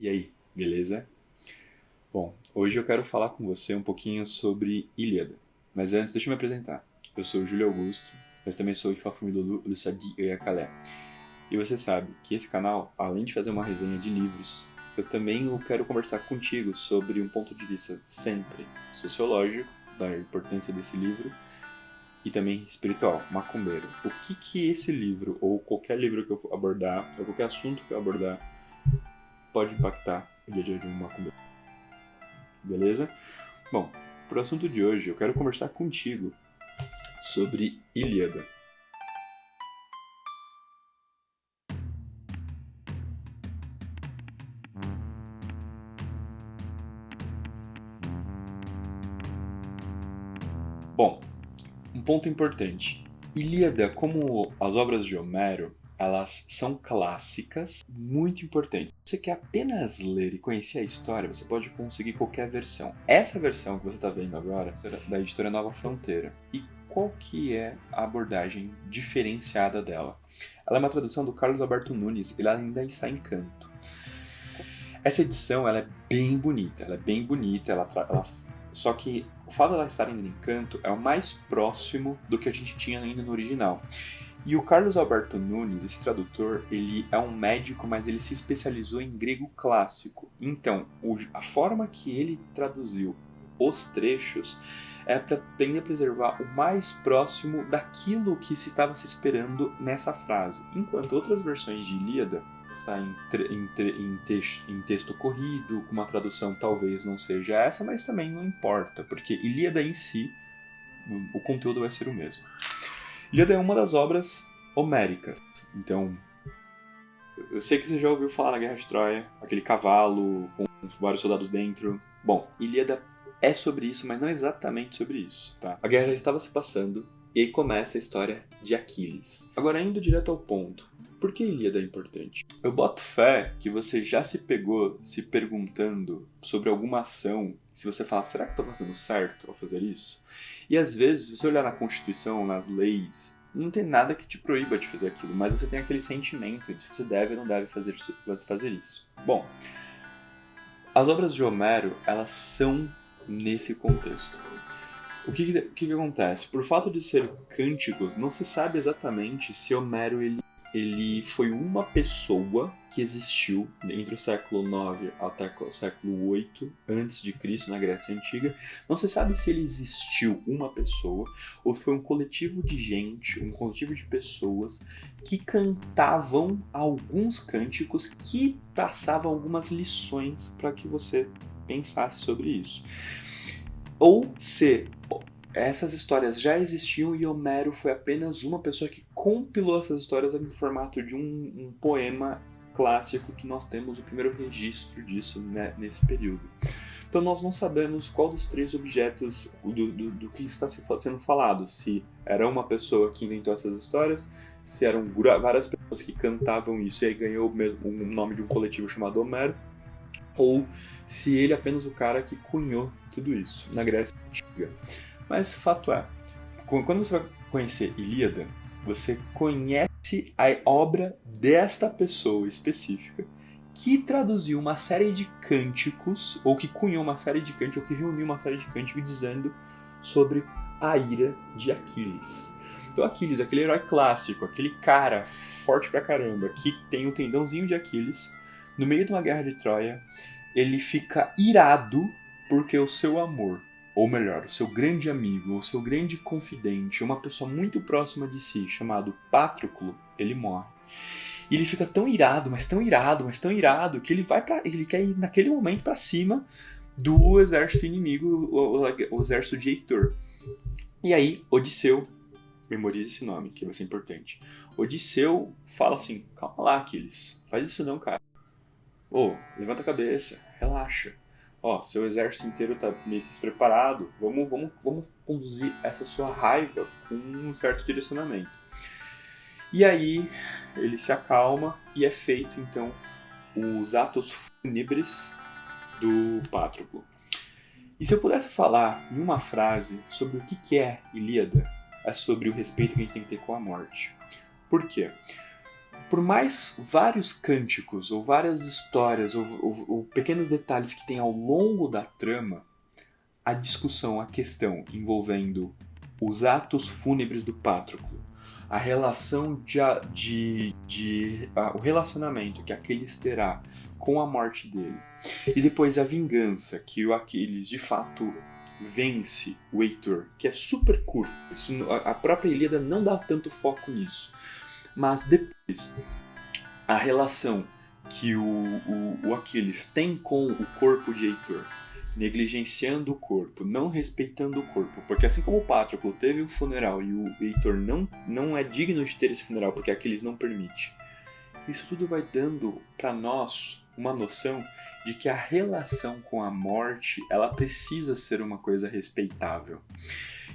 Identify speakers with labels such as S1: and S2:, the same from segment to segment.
S1: E aí, beleza? Bom, hoje eu quero falar com você um pouquinho sobre Ilíada. Mas antes, deixa eu me apresentar. Eu sou o Júlio Augusto, mas também sou Ifafumi do Sadi Oyakalé. E você sabe que esse canal, além de fazer uma resenha de livros, eu também quero conversar contigo sobre um ponto de vista sempre sociológico, da importância desse livro, e também espiritual, macumbeiro. O que esse livro, ou qualquer livro que eu abordar, ou qualquer assunto que eu abordar, pode impactar o dia a dia de um macumbeiro. Beleza? Bom, pro assunto de hoje eu quero conversar contigo sobre Ilíada. Bom, um ponto importante. Ilíada, como as obras de Homero, elas são clássicas, muito importantes. Se você quer apenas ler e conhecer a história, você pode conseguir qualquer versão. Essa versão que você está vendo agora é da editora Nova Fronteira. E qual que é a abordagem diferenciada dela? Ela é uma tradução do Carlos Alberto Nunes e ela ainda está em canto. Essa edição ela é bem bonita, só que o fato dela estar ainda em canto é o mais próximo do que a gente tinha ainda no original. E o Carlos Alberto Nunes, esse tradutor, ele é um médico, mas ele se especializou em grego clássico. Então, a forma que ele traduziu os trechos é para ainda preservar o mais próximo daquilo que se estava se esperando nessa frase. Enquanto outras versões de Ilíada está em texto corrido, com uma tradução talvez não seja essa, mas também não importa, porque Ilíada em si, o conteúdo vai ser o mesmo. Ilíada é uma das obras homéricas. Então, eu sei que você já ouviu falar na Guerra de Troia, aquele cavalo com vários soldados dentro. Bom, Ilíada é sobre isso, mas não exatamente sobre isso, tá? A guerra já estava se passando e aí começa a história de Aquiles. Agora, indo direto ao ponto, por que Ilíada é importante? Eu boto fé que você já se pegou se perguntando sobre alguma ação, se você fala, será que estou fazendo certo ao fazer isso? E às vezes, se você olhar na Constituição, nas leis, não tem nada que te proíba de fazer aquilo, mas você tem aquele sentimento de se você deve ou não deve fazer isso. Bom, as obras de Homero, elas são nesse contexto. O que acontece? Por fato de ser cânticos, não se sabe exatamente se Homero ele foi uma pessoa que existiu entre o século IX até o século VIII antes de Cristo na Grécia Antiga. Não se sabe se ele existiu uma pessoa ou foi um coletivo de gente, um coletivo de pessoas que cantavam alguns cânticos que passavam algumas lições para que você pensasse sobre isso. Ou se essas histórias já existiam e Homero foi apenas uma pessoa que compilou essas histórias em formato de um poema clássico que nós temos o primeiro registro disso, né, nesse período. Então nós não sabemos qual dos três objetos do que está sendo falado. Se era uma pessoa que inventou essas histórias, se eram várias pessoas que cantavam isso e aí ganhou o nome de um coletivo chamado Homero, ou se ele é apenas o cara que cunhou tudo isso na Grécia Antiga. Mas fato é, quando você vai conhecer Ilíada, você conhece a obra desta pessoa específica que traduziu uma série de cânticos, ou que cunhou uma série de cânticos, ou que reuniu uma série de cânticos dizendo sobre a ira de Aquiles. Então Aquiles, aquele herói clássico, aquele cara forte pra caramba, que tem o tendãozinho de Aquiles, no meio de uma guerra de Troia, ele fica irado porque o seu amor, ou melhor, o seu grande amigo, o seu grande confidente, uma pessoa muito próxima de si, chamado Patroclo, ele morre. E ele fica tão irado, mas tão irado, mas tão irado, que ele quer ir naquele momento para cima do exército inimigo, o exército de Heitor. E aí, Odisseu, memorize esse nome, que vai ser importante. Odisseu fala assim, calma lá, Aquiles, faz isso não, cara. Levanta a cabeça, relaxa. Seu exército inteiro tá meio despreparado. Vamos conduzir essa sua raiva com um certo direcionamento. E aí ele se acalma e é feito então os atos fúnebres do Patroclo. E se eu pudesse falar em uma frase sobre o que é Ilíada, é sobre o respeito que a gente tem que ter com a morte. Por quê? Por mais vários cânticos, ou várias histórias, ou pequenos detalhes que tem ao longo da trama, a discussão, a questão envolvendo os atos fúnebres do Patroclo, a relação o relacionamento que Aquiles terá com a morte dele, e depois a vingança que o Aquiles de fato vence o Heitor, que é super curto. A própria Ilíada não dá tanto foco nisso. Mas depois, a relação que o Aquiles tem com o corpo de Heitor, negligenciando o corpo, não respeitando o corpo, porque assim como o Patroclo teve um funeral e o Heitor não é digno de ter esse funeral porque Aquiles não permite, isso tudo vai dando para nós uma noção de que a relação com a morte, ela precisa ser uma coisa respeitável.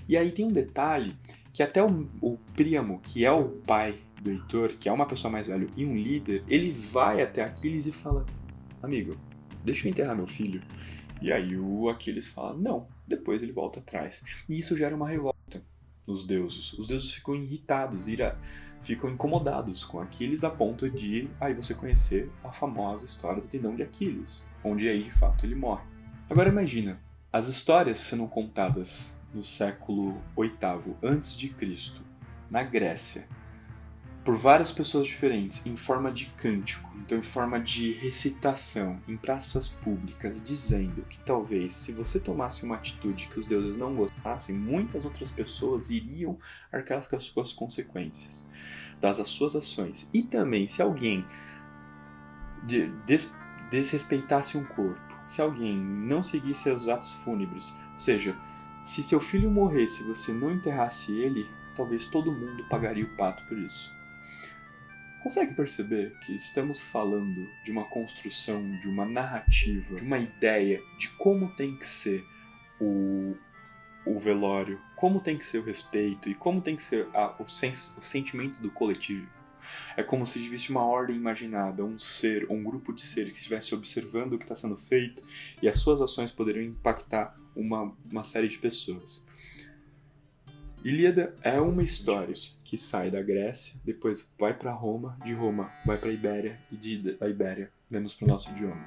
S1: E aí tem um detalhe que até o Príamo, que é o pai do Heitor, que é uma pessoa mais velha e um líder, ele vai até Aquiles e fala: amigo, deixa eu enterrar meu filho. E aí o Aquiles fala: não. Depois ele volta atrás. E isso gera uma revolta nos deuses. Os deuses ficam irritados, ficam incomodados com Aquiles a ponto de aí você conhecer a famosa história do tendão de Aquiles, onde aí de fato ele morre. Agora imagina, as histórias sendo contadas no século VIII a.C., na Grécia, por várias pessoas diferentes, em forma de cântico, então em forma de recitação, em praças públicas, dizendo que talvez, se você tomasse uma atitude que os deuses não gostassem, muitas outras pessoas iriam arcar com as suas consequências das suas ações. E também, se alguém desrespeitasse um corpo, se alguém não seguisse os atos fúnebres, ou seja, se seu filho morresse e você não enterrasse ele, talvez todo mundo pagaria o pato por isso. Consegue perceber que estamos falando de uma construção, de uma narrativa, de uma ideia de como tem que ser o velório, como tem que ser o respeito e como tem que ser o sentimento do coletivo? É como se tivesse uma ordem imaginada, um ser, um grupo de seres que estivesse observando o que está sendo feito e as suas ações poderiam impactar uma série de pessoas. Ilíada é uma história que sai da Grécia, depois vai para Roma, de Roma vai para a Ibéria e da Ibéria vemos para o nosso idioma.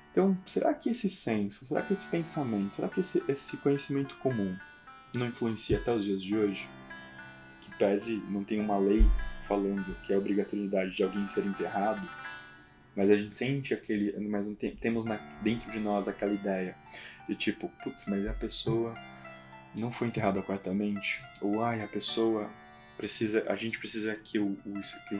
S1: Então, será que esse senso, será que esse pensamento, será que esse conhecimento comum não influencia até os dias de hoje? Que pese não tem uma lei falando que é a obrigatoriedade de alguém ser enterrado, mas a gente sente mas temos dentro de nós aquela ideia de tipo, putz, mas a pessoa não foi enterrada corretamente, ou a gente precisa que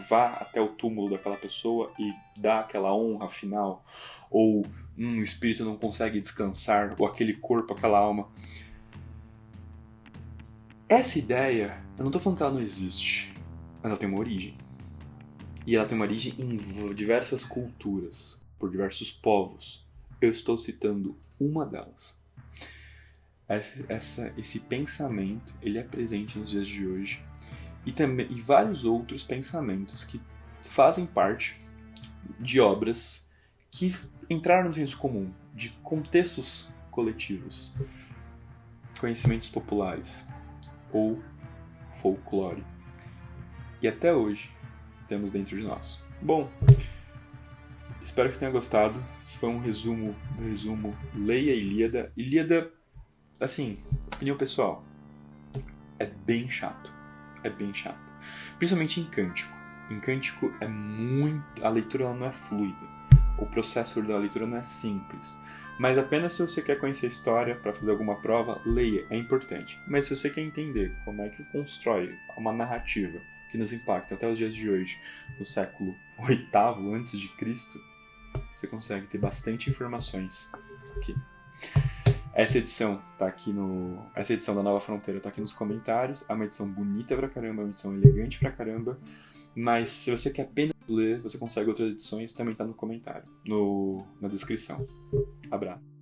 S1: vá até o túmulo daquela pessoa e dá aquela honra final, ou o espírito não consegue descansar, ou aquele corpo, aquela alma. Essa ideia, eu não estou falando que ela não existe, mas ela tem uma origem. E ela tem uma origem em diversas culturas, por diversos povos. Eu estou citando uma delas. Esse pensamento, ele é presente nos dias de hoje e vários outros pensamentos que fazem parte de obras que entraram no senso comum, de contextos coletivos, conhecimentos populares ou folclore. E até hoje temos dentro de nós. Bom, espero que você tenha gostado. Esse foi um resumo. Leia a Ilíada. Ilíada, assim, opinião pessoal, é bem chato. Principalmente em cântico. Em cântico a leitura não é fluida. O processo da leitura não é simples. Mas apenas se você quer conhecer a história para fazer alguma prova, leia, é importante. Mas se você quer entender como é que constrói uma narrativa que nos impacta até os dias de hoje, no século VIII a.C., você consegue ter bastante informações aqui. Essa edição da Nova Fronteira tá aqui nos comentários. É uma edição bonita pra caramba, é uma edição elegante pra caramba. Mas se você quer apenas ler, você consegue outras edições, também tá no comentário, na descrição. Abraço.